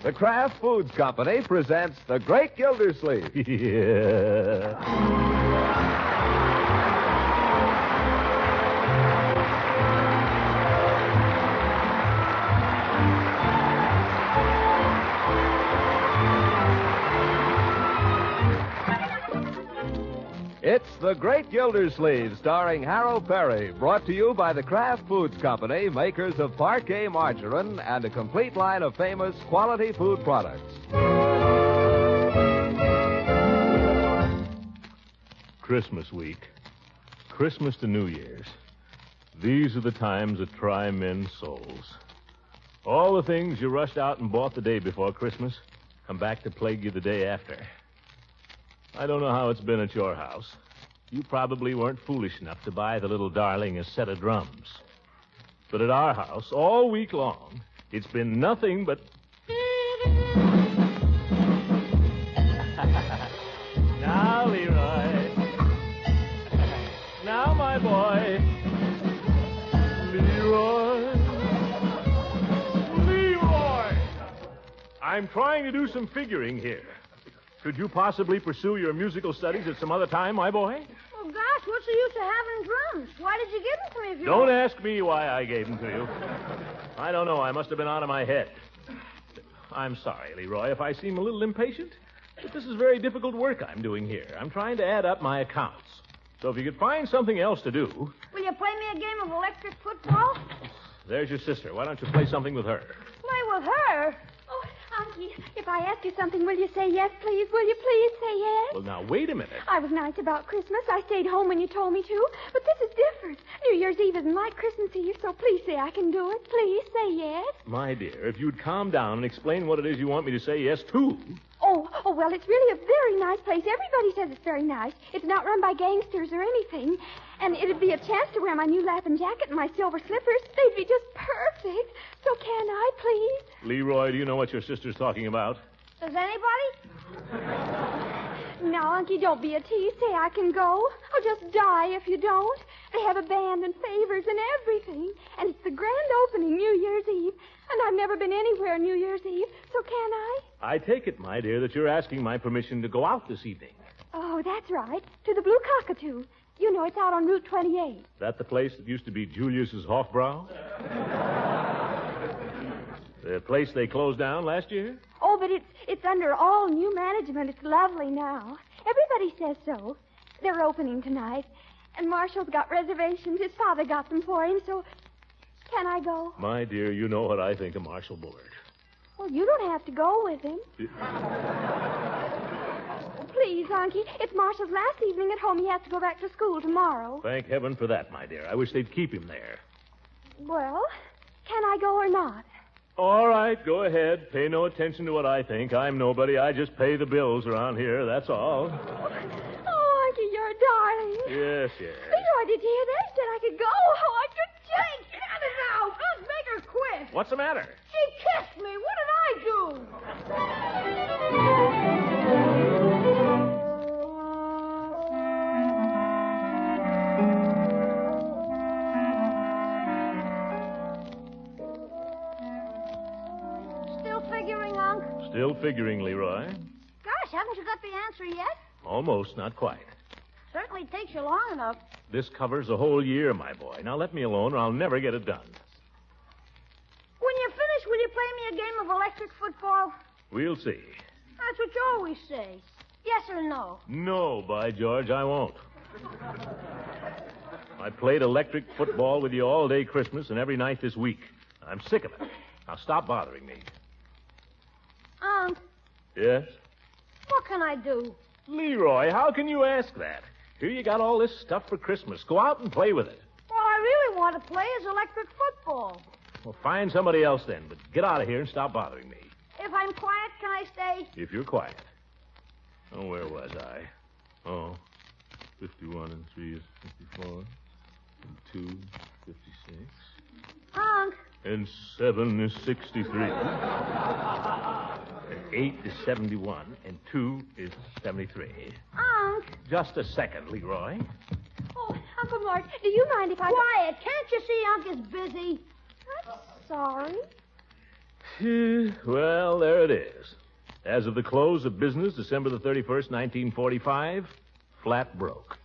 The Kraft Foods Company presents The Great Gildersleeve. Yeah. It's The Great Gildersleeve, starring Harold Perry, brought to you by the Kraft Foods Company, makers of Parquet Margarine and a complete line of famous quality food products. Christmas week. Christmas to New Year's. These are the times that try men's souls. All the things you rushed out and bought the day before Christmas come back to plague you the day after. I don't know how it's been at your house. You probably weren't foolish enough to buy the little darling a set of drums. But at our house, all week long, it's been nothing but... Now, Leroy. Now, my boy. Leroy. Leroy! I'm trying to do some figuring here. Could you possibly pursue your musical studies at some other time, my boy? Oh, gosh, what's the use of having drums? Why did you give them to me if you... Don't ask me why I gave them to you. I don't know. I must have been out of my head. I'm sorry, Leroy, if I seem a little impatient, but this is very difficult work I'm doing here. I'm trying to add up my accounts. So if you could find something else to do... Will you play me a game of electric football? There's your sister. Why don't you play something with her? Play with her? Oh, Unky, if I ask you something, will you say yes, please? Will you please say yes? Well, now, wait a minute. I was nice about Christmas. I stayed home when you told me to. But this is different. New Year's Eve isn't like Christmas Eve, so please say I can do it. Please say yes. My dear, if you'd calm down and explain what it is you want me to say yes to. Oh, well, it's really a very nice place. Everybody says it's very nice. It's not run by gangsters or anything. And it'd be a chance to wear my new Lappin jacket and my silver slippers. They'd be just perfect. So can I, please? Leroy, do you know what your sister's talking about? Does anybody? Now, Unky, don't be a tease. Say I can go. I'll just die if you don't. They have a band and favors and everything. And it's the grand opening New Year's Eve. And I've never been anywhere New Year's Eve. So can I? I take it, my dear, that you're asking my permission to go out this evening. Oh, that's right. To the Blue Cockatoo. You know, it's out on Route 28. That the place that used to be Julius's Hofbrau? The place they closed down last year? Oh, but it's under all new management. It's lovely now. Everybody says so. They're opening tonight. And Marshall's got reservations. His father got them for him, so can I go? My dear, you know what I think of Marshall Bullard. Well, you don't have to go with him. Please, Unky. It's Marshall's last evening at home. He has to go back to school tomorrow. Thank heaven for that, my dear. I wish they'd keep him there. Well, can I go or not? All right, go ahead. Pay no attention to what I think. I'm nobody. I just pay the bills around here, that's all. Oh, Unky, you're a darling. Yes, yes. Leroy, did you hear that? He said I could go. Oh, I could Jake, get out of now. Just make her quit. What's the matter? She kissed me. What did I do? Still figuring, Unc? Still figuring, Leroy. Gosh, haven't you got the answer yet? Almost, not quite. Certainly takes you long enough. This covers a whole year, my boy. Now let me alone or I'll never get it done. When you finish, will you play me a game of electric football? We'll see. That's what you always say. Yes or no? No, by George, I won't. I played electric football with you all day Christmas and every night this week. I'm sick of it. Now stop bothering me. Unc, Yes? what can I do? Leroy, how can you ask that? Here you got all this stuff for Christmas. Go out and play with it. All I really want to play is electric football. Well, find somebody else then, but get out of here and stop bothering me. If I'm quiet, can I stay? If you're quiet. Oh, where was I? Oh, 51 and 3 is 54. And 2, 56. Unc, And 7 is 63. And 8 is 71. And 2 is 73. Unc. Just a second, Leroy. Oh, Uncle Mort, do you mind if I... Quiet. Can't you see Unc is busy? I'm sorry. Well, there it is. As of the close of business, December the 31st, 1945, flat broke.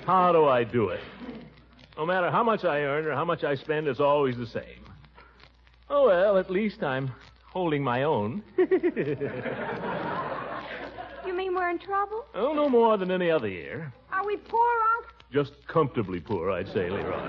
How do I do it? No matter how much I earn or how much I spend, it's always the same. Oh, well, at least I'm holding my own. You mean we're in trouble? Oh, no more than any other year. Are we poor, Unc? Just comfortably poor, I'd say, Leroy.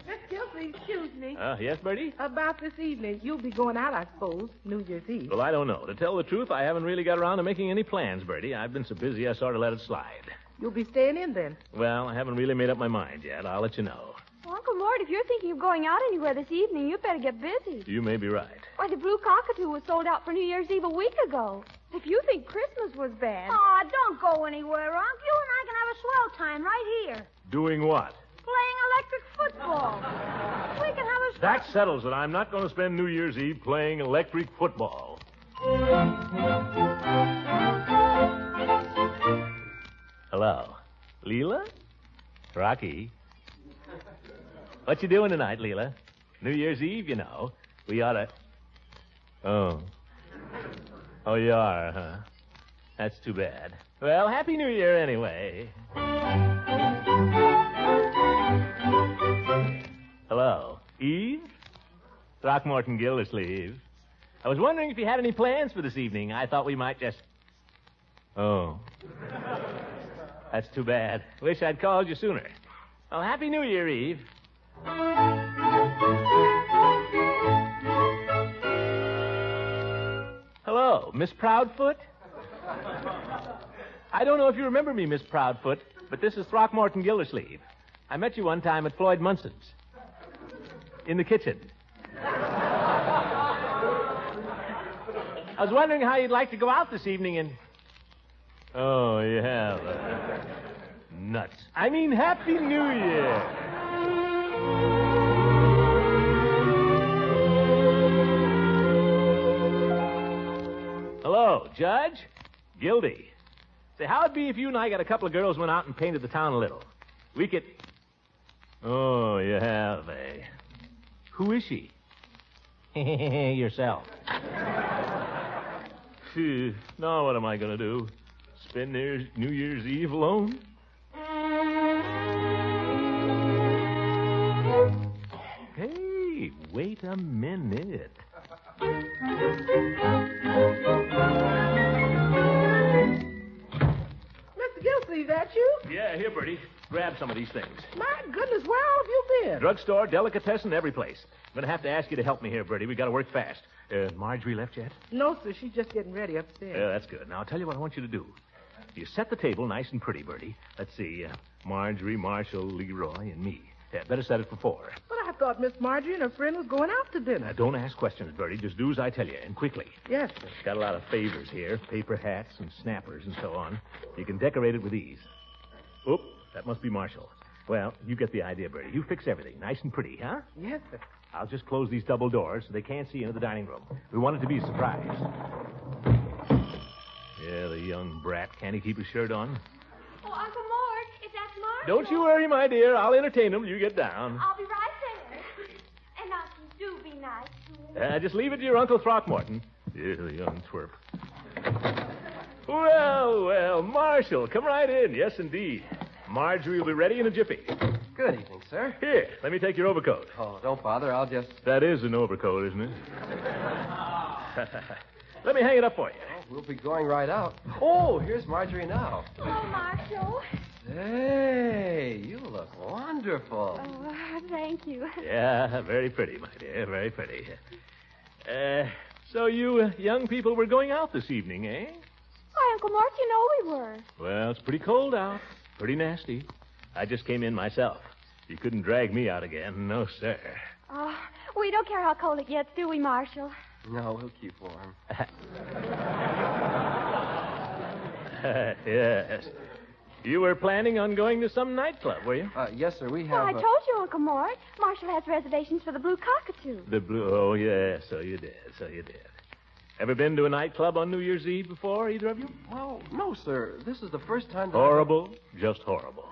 Miss Gildersleeve, excuse me. Yes, Bertie? About this evening, you'll be going out, I suppose, New Year's Eve. Well, I don't know. To tell the truth, I haven't really got around to making any plans, Bertie. I've been so busy, I sort of let it slide. You'll be staying in then. Well, I haven't really made up my mind yet. I'll let you know. Well, Uncle Mort, if you're thinking of going out anywhere this evening, you'd better get busy. You may be right. Why, the Blue Cockatoo was sold out for New Year's Eve a week ago. If you think Christmas was bad... Aw, don't go anywhere, Unc. You and I can have a swell time right here. Doing what? Playing electric football. We can have a... That settles it. I'm not going to spend New Year's Eve playing electric football. Hello. Leela? Rocky? What you doing tonight, Leela? New Year's Eve, you know. We ought to... Oh. Oh, you are, huh? That's too bad. Well, Happy New Year anyway. Hello. Eve? Throckmorton Gildersleeve. I was wondering if you had any plans for this evening. I thought we might just... Oh. That's too bad. Wish I'd called you sooner. Well, Happy New Year, Eve. Hello, Miss Proudfoot? I don't know if you remember me, Miss Proudfoot, but this is Throckmorton Gildersleeve. I met you one time at Floyd Munson's. In the kitchen. I was wondering how you'd like to go out this evening and... Oh, you have. Nuts. I mean, Happy New Year. Hello, Judge. Gildy. Say, how'd it be if you and I got a couple of girls went out and painted the town a little? We could... Oh, you have, eh? Who is she? Yourself. Phew. Now what am I going to do? Spend New Year's Eve alone? Hey, wait a minute. Mr. Gildersleeve, that you? Yeah, here, Bertie. Grab some of these things. My goodness, where all have you been? Drugstore, delicatessen, every place. I'm going to have to ask you to help me here, Bertie. We got to work fast. Marjorie left yet? No, sir, she's just getting ready upstairs. Yeah, that's good. Now, I'll tell you what I want you to do. You set the table nice and pretty, Bertie. Let's see, Marjorie, Marshall, Leroy, and me. Yeah, better set it for 4. But I thought Miss Marjorie and her friend was going out to dinner. Now, don't ask questions, Bertie. Just do as I tell you, and quickly. Yes, sir. Got a lot of favors here. Paper hats and snappers and so on. You can decorate it with these. Oop, that must be Marshall. Well, you get the idea, Bertie. You fix everything nice and pretty, huh? Yes, sir. I'll just close these double doors so they can't see into the dining room. We want it to be a surprise. Yeah, the young brat. Can't he keep his shirt on? Oh, Uncle Mort, if that's Marshall... Don't you worry, my dear. I'll entertain him. You get down. I'll be right there. And Uncle, do be nice to him. Just leave it to your Uncle Throckmorton. Yeah, the young twerp. Well, Marshall, come right in. Yes, indeed. Marjorie will be ready in a jiffy. Good evening, sir. Here, let me take your overcoat. Oh, don't bother. I'll just... That is an overcoat, isn't it? Let me hang it up for you. Oh, we'll be going right out. Oh, here's Marjorie now. Hello, Marshall. Hey, you look wonderful. Oh, thank you. Yeah, very pretty, my dear. Very pretty. So you young people were going out this evening, eh? Why, Uncle Mort, you know we were. Well, it's pretty cold out. Pretty nasty. I just came in myself. You couldn't drag me out again. No, sir. Oh, we don't care how cold it gets, do we, Marshall? No, we'll keep warm. Yes. You were planning on going to some nightclub, were you? Yes, sir. We have... Well, I told you, Uncle Mort. Marshall has reservations for the Blue Cockatoo. The blue... Oh, yeah, so you did. Ever been to a nightclub on New Year's Eve before, either of you? Well, no, sir. This is the first time that... Horrible. Just horrible.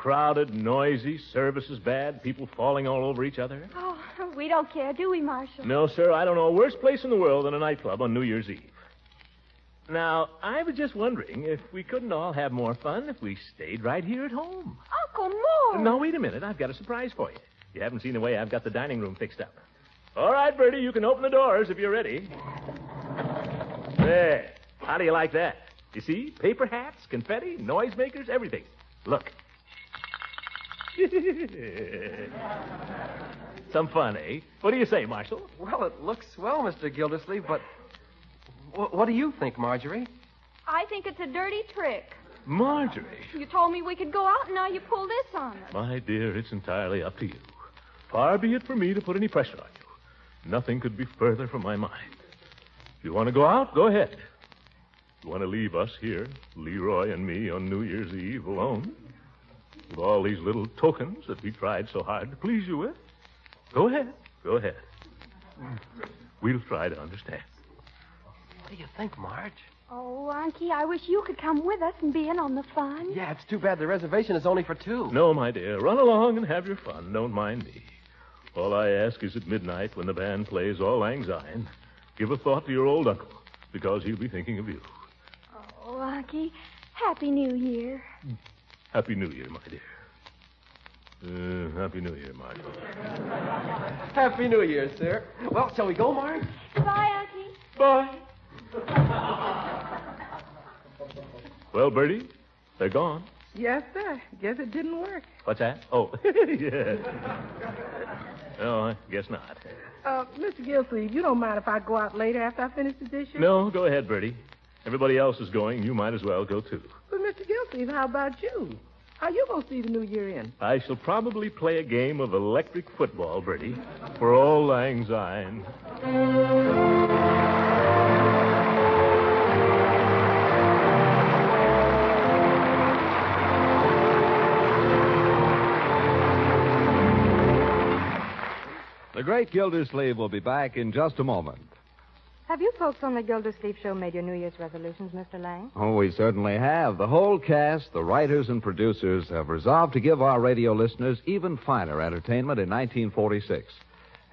Crowded, noisy, service is bad, people falling all over each other. Oh, we don't care, do we, Marshal? No, sir, I don't know a worse place in the world than a nightclub on New Year's Eve. Now, I was just wondering if we couldn't all have more fun if we stayed right here at home. Uncle Mort! No, wait a minute. I've got a surprise for you. You haven't seen the way I've got the dining room fixed up. All right, Bertie, you can open the doors if you're ready. There. How do you like that? You see? Paper hats, confetti, noisemakers, everything. Look. Some fun, eh? What do you say, Marshal? Well, it looks swell, Mr. Gildersleeve, but what do you think, Marjorie? I think it's a dirty trick. Marjorie. You told me we could go out, and now you pull this on us. My dear, it's entirely up to you. Far be it from me to put any pressure on you. Nothing could be further from my mind. If you want to go out, go ahead. If you want to leave us here, Leroy and me, on New Year's Eve alone, with all these little tokens that we tried so hard to please you with, go ahead. Go ahead. We'll try to understand. What do you think, Marge? Oh, Unky, I wish you could come with us and be in on the fun. Yeah, it's too bad the reservation is only for 2. No, my dear. Run along and have your fun. Don't mind me. All I ask is at midnight, when the band plays Auld Lang Syne, give a thought to your old uncle, because he'll be thinking of you. Oh, Unky, Happy New Year. Happy New Year, my dear. Happy New Year, Marshal. Happy New Year, sir. Well, shall we go, Marge? Goodbye, Unky. Bye. Well, Bertie, they're gone. Yes, sir. Guess it didn't work. What's that? Oh, yeah. No, I guess not. Mr. Gildersleeve, you don't mind if I go out later after I finish the dishes? No, go ahead, Bertie. Everybody else is going. You might as well go, too. But, Mr. Gildersleeve, how about you? How you going to see the New Year in? I shall probably play a game of electric football, Bertie, for Auld Lang Syne. The great Gildersleeve will be back in just a moment. Have you folks on the Gildersleeve show made your New Year's resolutions, Mr. Lang? Oh, we certainly have. The whole cast, the writers and producers, have resolved to give our radio listeners even finer entertainment in 1946.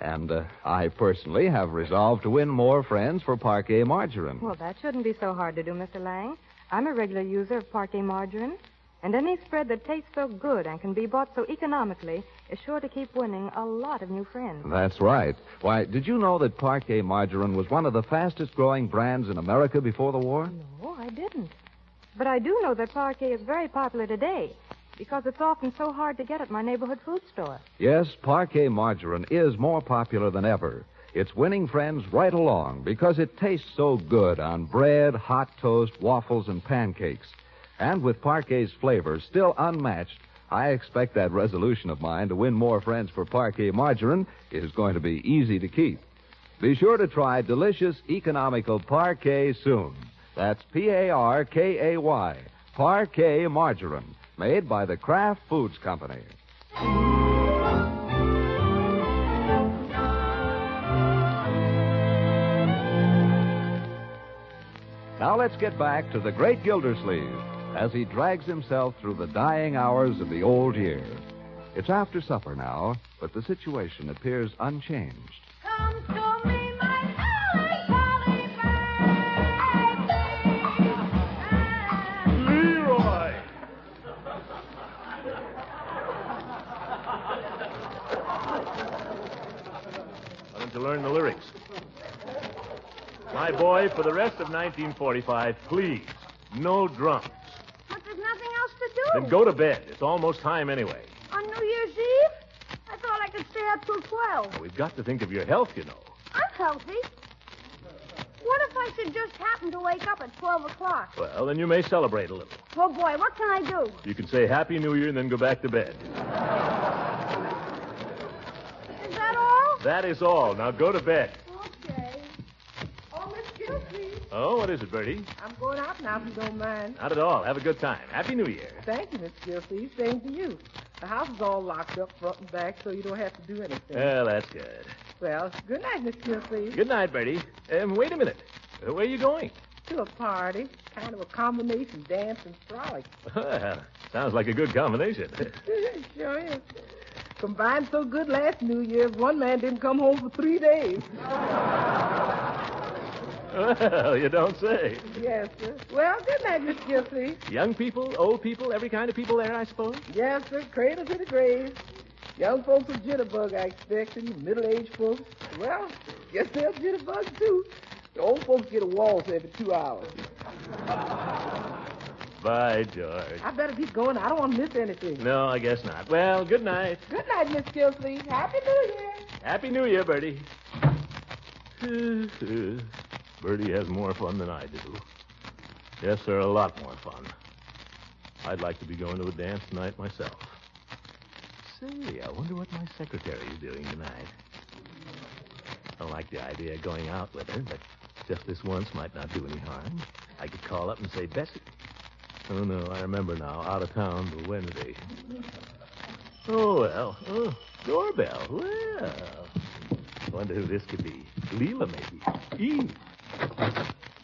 And I personally have resolved to win more friends for Parquet Margarine. Well, that shouldn't be so hard to do, Mr. Lang. I'm a regular user of Parquet margarine, and any spread that tastes so good and can be bought so economically is sure to keep winning a lot of new friends. That's right. Why, did you know that Parquet Margarine was one of the fastest-growing brands in America before the war? No, I didn't. But I do know that Parquet is very popular today because it's often so hard to get at my neighborhood food store. Yes, Parquet Margarine is more popular than ever. It's winning friends right along because it tastes so good on bread, hot toast, waffles, and pancakes. And with Parquet's flavor still unmatched, I expect that resolution of mine to win more friends for Parquet Margarine is going to be easy to keep. Be sure to try delicious, economical Parquet soon. That's Parkay, Parquet Margarine, made by the Kraft Foods Company. Now let's get back to the great Gildersleeve as he drags himself through the dying hours of the old year. It's after supper now, but the situation appears unchanged. Come to me, my Polly, birthday. Leroy! Why don't you learn the lyrics? My boy, for the rest of 1945, please, no drums. But there's nothing else to do. Then go to bed. It's almost time anyway. On New Year's Eve? I thought I could stay up till 12. We've got to think of your health, you know. I'm healthy. What if I should just happen to wake up at 12 o'clock? Well, then you may celebrate a little. Oh, boy, what can I do? You can say Happy New Year and then go back to bed. Is that all? That is all. Now go to bed. Okay. Oh, Miss Gildersleeve, Oh, what is it, Bertie? I'm going out now if you don't mind. Not at all. Have a good time. Happy New Year. Thank you, Miss Gildersleeve. Same to you. The house is all locked up front and back, so you don't have to do anything. Well, that's good. Well, good night, Miss Gildersleeve. Good night, Bertie. Wait a minute. Where are you going? To a party. Kind of a combination dance and frolic. Well, Sounds like a good combination. Sure is. Combined so good last New Year's, one man didn't come home for 3 days. Well, you don't say. Yes, sir. Well, good night, Mr. Gildersleeve. Young people, old people, every kind of people there, I suppose? Yes, sir. Cradle to the grave. Young folks will jitterbug, I expect, and middle-aged folks, well, guess they'll jitterbug, too. The old folks get a waltz every 2 hours. By George. I better be going. I don't want to miss anything. No, I guess not. Well, good night. Good night, Miss Gildersleeve. Happy New Year. Happy New Year, Bertie. Bertie has more fun than I do. Yes, sir, a lot more fun. I'd like to be going to a dance tonight myself. Say, I wonder what my secretary is doing tonight. I don't like the idea of going out with her, but just this once might not do any harm. I could call up and say, Bessie. Oh, no, I remember now. Out of town till Wednesday. Oh, well. Oh, doorbell. Well. Wonder who this could be. Leela, maybe. Eve.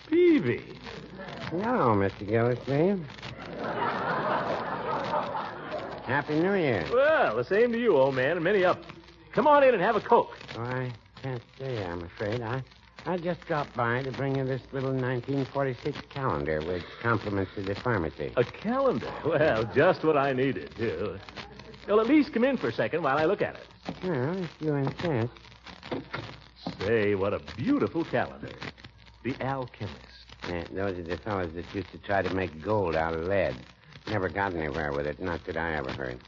Peavy. Hello, Mr. Gildersleeve. Happy New Year. Well, the same to you, old man, and many up. Come on in and have a Coke. Oh, I can't stay, I'm afraid. I just dropped by to bring you this little 1946 calendar with compliments to the pharmacy. A calendar? Well, just what I needed, too. Well, at least come in for a second while I look at it. Well, if you insist. Say, what a beautiful calendar. The Alchemist. Yeah, those are the fellows that used to try to make gold out of lead. Never got anywhere with it, not that I ever heard.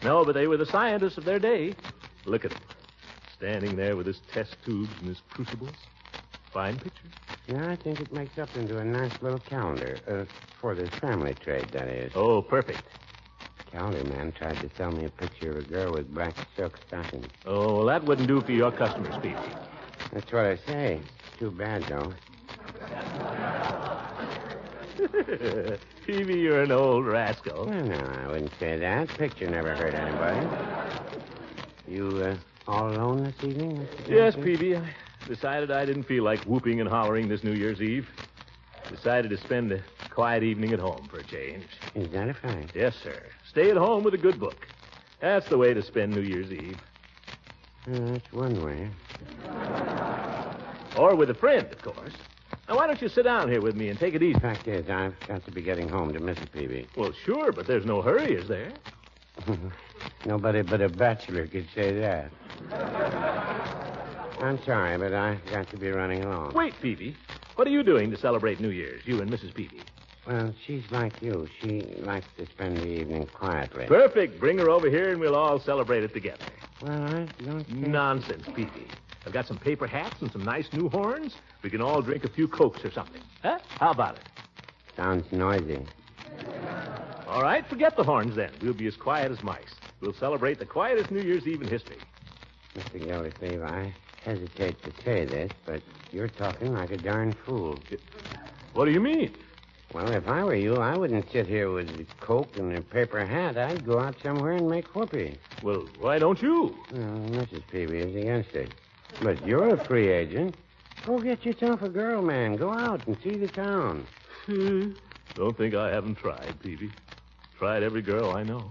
No, but they were the scientists of their day. Look at them. Standing there with his test tubes and his crucibles. Fine picture. Yeah, I think it makes up into a nice little calendar. For the family trade, that is. Oh, perfect. The calendar man tried to sell me a picture of a girl with black silk stockings. Oh, well, that wouldn't do for your customers, Peavy. That's what I say. Too bad, though. Peavy, you're an old rascal. Well, no, I wouldn't say that. Picture never hurt anybody. You, all alone this evening, Mr. Yes, Gildersleeve? Peavy. I decided I didn't feel like whooping and hollering this New Year's Eve. Decided to spend a quiet evening at home for a change. Is that a fact? Yes, sir. Stay at home with a good book. That's the way to spend New Year's Eve. Well, that's one way. Or with a friend, of course. Now, why don't you sit down here with me and take it easy? Fact is, I've got to be getting home to Mrs. Peavy. Well, sure, but there's no hurry, is there? Nobody but a bachelor could say that. I'm sorry, but I've got to be running along. Wait, Peavy. What are you doing to celebrate New Year's, you and Mrs. Peavy? Well, she's like you. She likes to spend the evening quietly. Perfect. Bring her over here and we'll all celebrate it together. Well, I don't think... Nonsense, Peavy. I've got some paper hats and some nice new horns. We can all drink a few Cokes or something. Huh? How about it? Sounds noisy. All right, forget the horns then. We'll be as quiet as mice. We'll celebrate the quietest New Year's Eve in history. Mr. Gildersleeve, I hesitate to say this, but you're talking like a darn fool. What do you mean? Well, if I were you, I wouldn't sit here with a Coke and a paper hat. I'd go out somewhere and make whoopee. Well, why don't you? Well, Mrs. Peavy is against it. But you're a free agent. Go get yourself a girl, man. Go out and see the town. Don't think I haven't tried, Peavy. Tried every girl I know.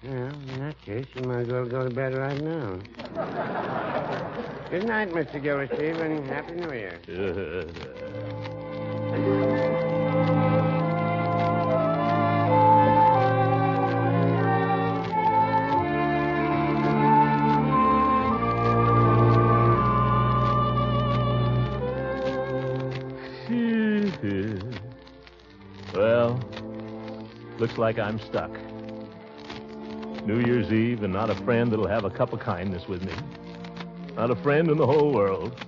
Well, in that case, you might as well go to bed right now. Good night, Mr. Gildersleeve, and Happy New Year. Well, looks like I'm stuck. New Year's Eve and not a friend that'll have a cup of kindness with me. Not a friend in the whole world.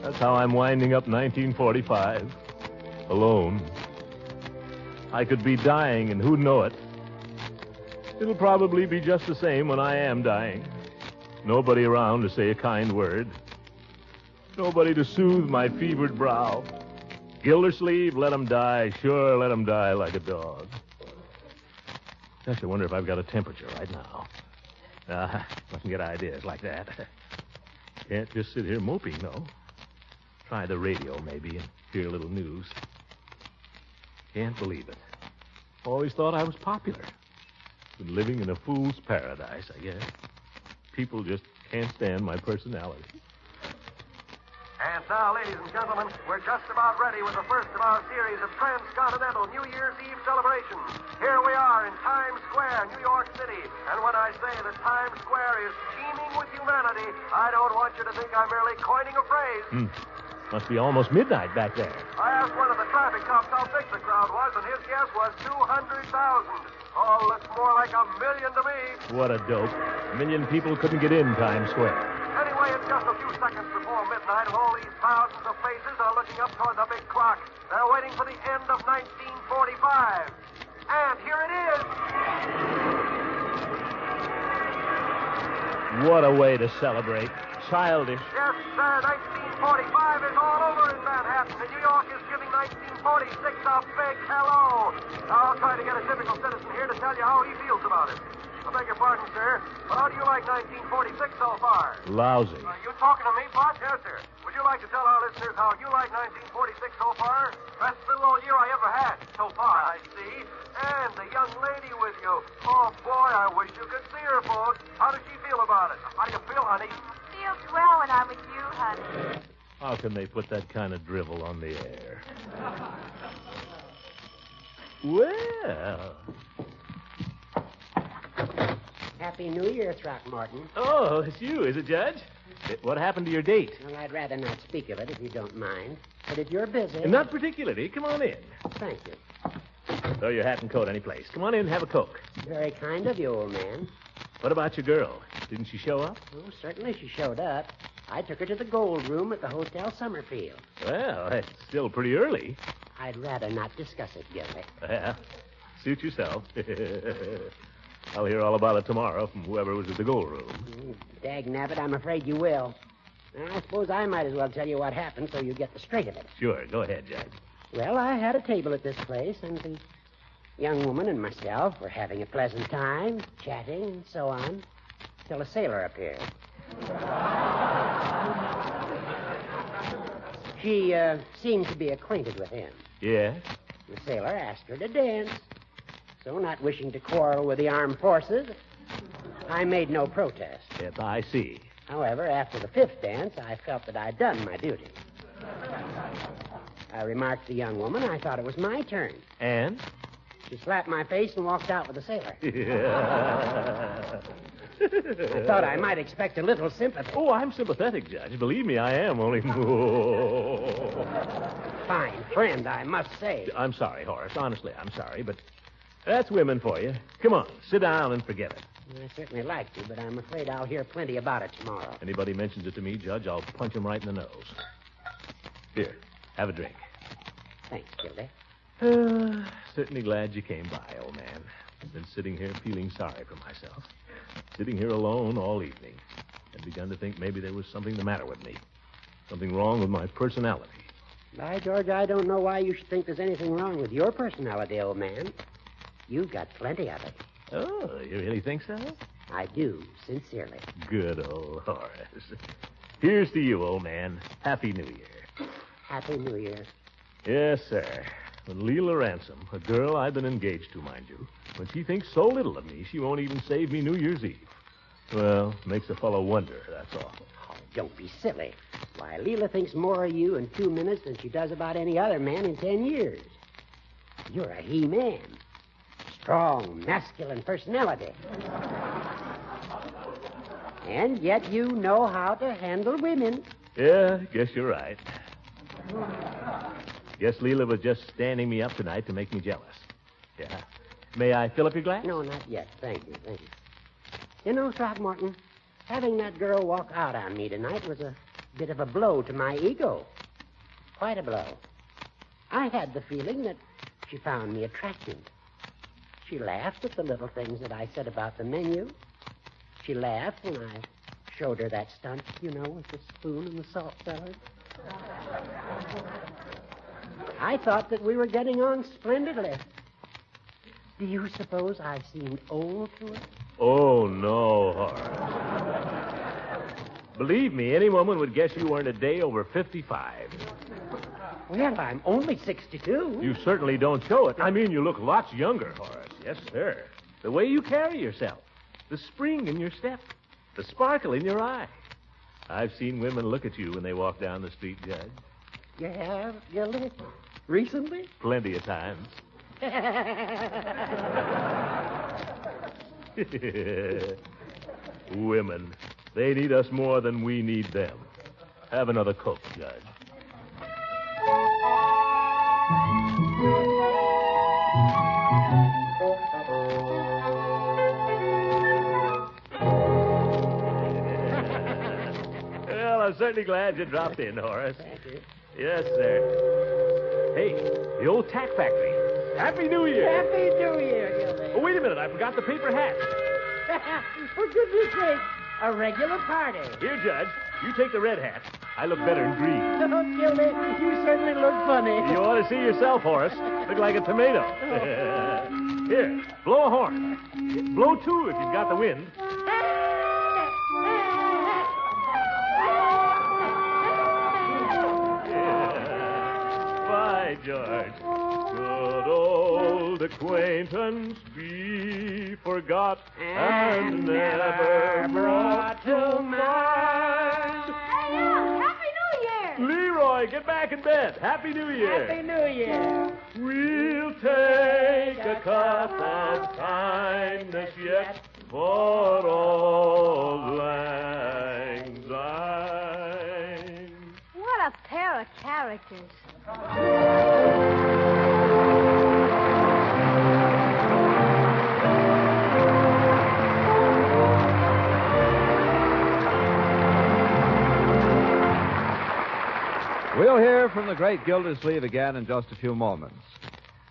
That's how I'm winding up 1945. Alone. I could be dying, and who'd know it? It'll probably be just the same when I am dying. Nobody around to say a kind word. Nobody to soothe my fevered brow. Gildersleeve, let him die. Sure, let him die like a dog. Gosh, I wonder if I've got a temperature right now. Mustn't get ideas like that. Can't just sit here moping, though. Try the radio, maybe, and hear a little news. Can't believe it. Always thought I was popular. Been living in a fool's paradise, I guess. People just can't stand my personality. And now, ladies and gentlemen, we're just about ready with the first of our series of transcontinental New Year's Eve celebrations. Here we are in Times Square, New York City. And when I say that Times Square is teeming with humanity, I don't want you to think I'm merely coining a phrase. Must be almost midnight back there. I asked one of the traffic cops how big the crowd was, and his guess was 200,000. Oh, looks more like 1 million to me. What a dope. 1 million people couldn't get in Times Square. Anyway, it's just a few seconds before midnight, and all these thousands of faces are looking up toward the big clock. They're waiting for the end of 1945. And here it is. What a way to celebrate. Childish. Yes, sir, 1945 is all over in Manhattan, and New York is giving 1946 a big hello. Now, I'll try to get a typical citizen here to tell you how he feels about it. I beg your pardon, sir, but how do you like 1946 so far? Lousy. You talking to me, Bud? Yes, sir. Would you like to tell our listeners how you like 1946 so far? Best little old year I ever had. So far, I see. And the young lady with you. Oh, boy, I wish you could see her, folks. How does she feel about it? How do you feel, honey? Feels swell when I'm with you, honey. How can they put that kind of drivel on the air? Well. Happy New Year, Throckmorton. Oh, it's you, is it, Judge? What happened to your date? Well, I'd rather not speak of it if you don't mind. But if you're busy... Not particularly. Come on in. Thank you. Throw your hat and coat any place. Come on in and have a Coke. Very kind of you, old man. What about your girl? Didn't she show up? Oh, certainly she showed up. I took her to the Gold Room at the Hotel Summerfield. Well, that's still pretty early. I'd rather not discuss it, Gildy. Well, suit yourself. I'll hear all about it tomorrow from whoever was at the Gold Room. Dag nabbit, I'm afraid you will. Now, I suppose I might as well tell you what happened so you get the straight of it. Sure, go ahead, Judge. Well, I had a table at this place, and the young woman and myself were having a pleasant time, chatting and so on, till a sailor appeared. She seemed to be acquainted with him. Yeah? The sailor asked her to dance. So, not wishing to quarrel with the armed forces, I made no protest. Yes, I see. However, after the fifth dance, I felt that I'd done my duty. I remarked to the young woman I thought it was my turn. And? She slapped my face and walked out with the sailor. I thought I might expect a little sympathy. Oh, I'm sympathetic, Judge. Believe me, I am. Only... Fine friend, I must say. I'm sorry, Horace. Honestly, I'm sorry, but that's women for you. Come on, sit down and forget it. I certainly like to, but I'm afraid I'll hear plenty about it tomorrow. Anybody mentions it to me, Judge, I'll punch him right in the nose. Here, have a drink. Thanks, Gildy. Certainly glad you came by, old man. I've been sitting here feeling sorry for myself. Sitting here alone all evening. I'd begun to think maybe there was something the matter with me. Something wrong with my personality. By George, I don't know why you should think there's anything wrong with your personality, old man. You've got plenty of it. Oh, you really think so? I do, sincerely. Good old Horace. Here's to you, old man. Happy New Year. Happy New Year. Yes, sir. When Leela Ransom, a girl I've been engaged to, mind you, when she thinks so little of me, she won't even save me New Year's Eve. Well, makes a fellow wonder, that's all. Oh, don't be silly. Why, Leela thinks more of you in 2 minutes than she does about any other man in 10 years. You're a he-man. Strong, masculine personality. And yet you know how to handle women. Yeah, guess you're right. Guess Leela was just standing me up tonight to make me jealous. Yeah. May I fill up your glass? No, not yet. Thank you, thank you. You know, Throckmorton, having that girl walk out on me tonight was a bit of a blow to my ego. Quite a blow. I had the feeling that she found me attractive. She laughed at the little things that I said about the menu. She laughed when I showed her that stunt, you know, with the spoon and the salt cellar. I thought that we were getting on splendidly. Do you suppose I seemed old to her? Oh, no, Horace. Believe me, any woman would guess you weren't a day over 55. Well, I'm only 62. You certainly don't show it. I mean, you look lots younger, Horace. Yes, sir. The way you carry yourself, the spring in your step, the sparkle in your eye. I've seen women look at you when they walk down the street, Judge. You have, Gildy? Recently? Plenty of times. Women. They need us more than we need them. Have another Coke, Judge. Well, I'm certainly glad you dropped in, Horace. Thank you. Yes, sir. Hey, the old tack factory. Happy New Year. Happy New Year, Gildy. Oh, wait a minute. I forgot the paper hat. For goodness sake, a regular party. Here, Judge. You take the red hat. I look better in green. Oh, Gildy, you certainly look funny. You ought to see yourself, Horace. Look like a tomato. Here, blow a horn. Blow two if you've got the wind. By George. Good old acquaintance be forgot and never brought to mind. Hey, Happy New Year! Leroy, get back in bed. Happy New Year. Happy New Year. We'll take a cup of kindness yet for old lang syne. What a pair of characters. We'll hear from the great Gildersleeve again in just a few moments.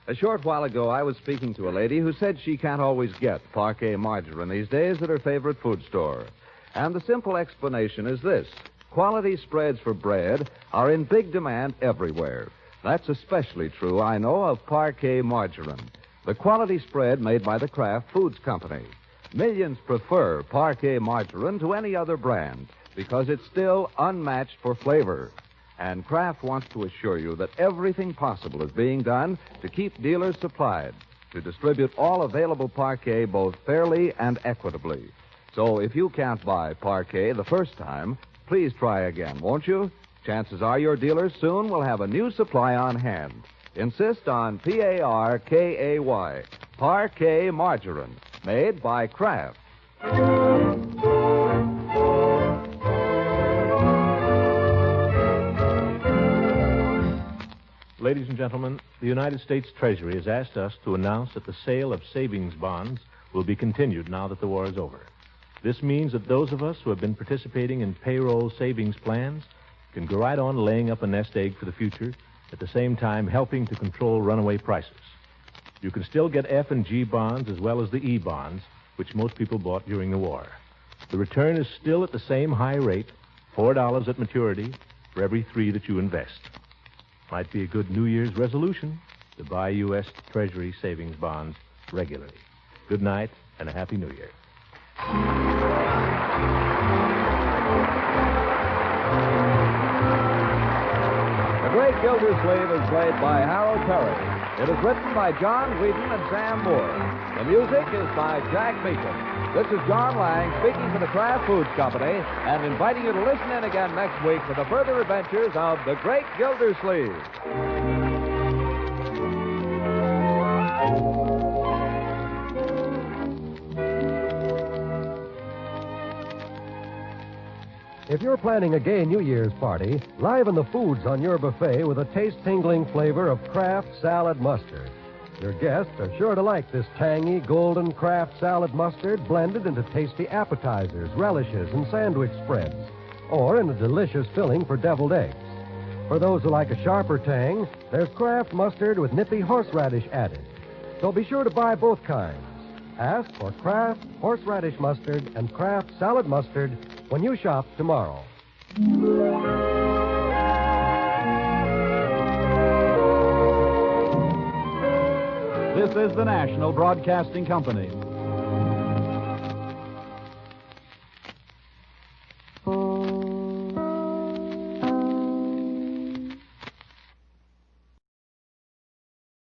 A short while ago, I was speaking to a lady who said she can't always get parquet margarine these days at her favorite food store. And the simple explanation is this. Quality spreads for bread are in big demand everywhere. That's especially true, I know, of parquet margarine, the quality spread made by the Kraft Foods Company. Millions prefer parquet margarine to any other brand because it's still unmatched for flavor. And Kraft wants to assure you that everything possible is being done to keep dealers supplied, to distribute all available parquet both fairly and equitably. So if you can't buy parquet the first time, please try again, won't you? Chances are your dealers soon will have a new supply on hand. Insist on Parkay, parquet margarine, made by Kraft. Ladies and gentlemen, the United States Treasury has asked us to announce that the sale of savings bonds will be continued now that the war is over. This means that those of us who have been participating in payroll savings plans can go right on laying up a nest egg for the future, at the same time helping to control runaway prices. You can still get F and G bonds as well as the E bonds, which most people bought during the war. The return is still at the same high rate, $4 at maturity for every 3 that you invest. Might be a good New Year's resolution to buy U.S. Treasury savings bonds regularly. Good night and a Happy New Year. The Great Gildersleeve is played by Harold Perry. It is written by John Whedon and Sam Moore. The music is by Jack Meakin. This is John Lang speaking for the Kraft Foods Company and inviting you to listen in again next week for the further adventures of the Great Gildersleeve. If you're planning a gay New Year's party, liven the foods on your buffet with a taste-tingling flavor of Kraft salad mustard. Your guests are sure to like this tangy, golden Kraft salad mustard blended into tasty appetizers, relishes, and sandwich spreads, or in a delicious filling for deviled eggs. For those who like a sharper tang, there's Kraft mustard with nippy horseradish added. So be sure to buy both kinds. Ask for Kraft horseradish mustard and Kraft salad mustard when you shop tomorrow. This is the National Broadcasting Company.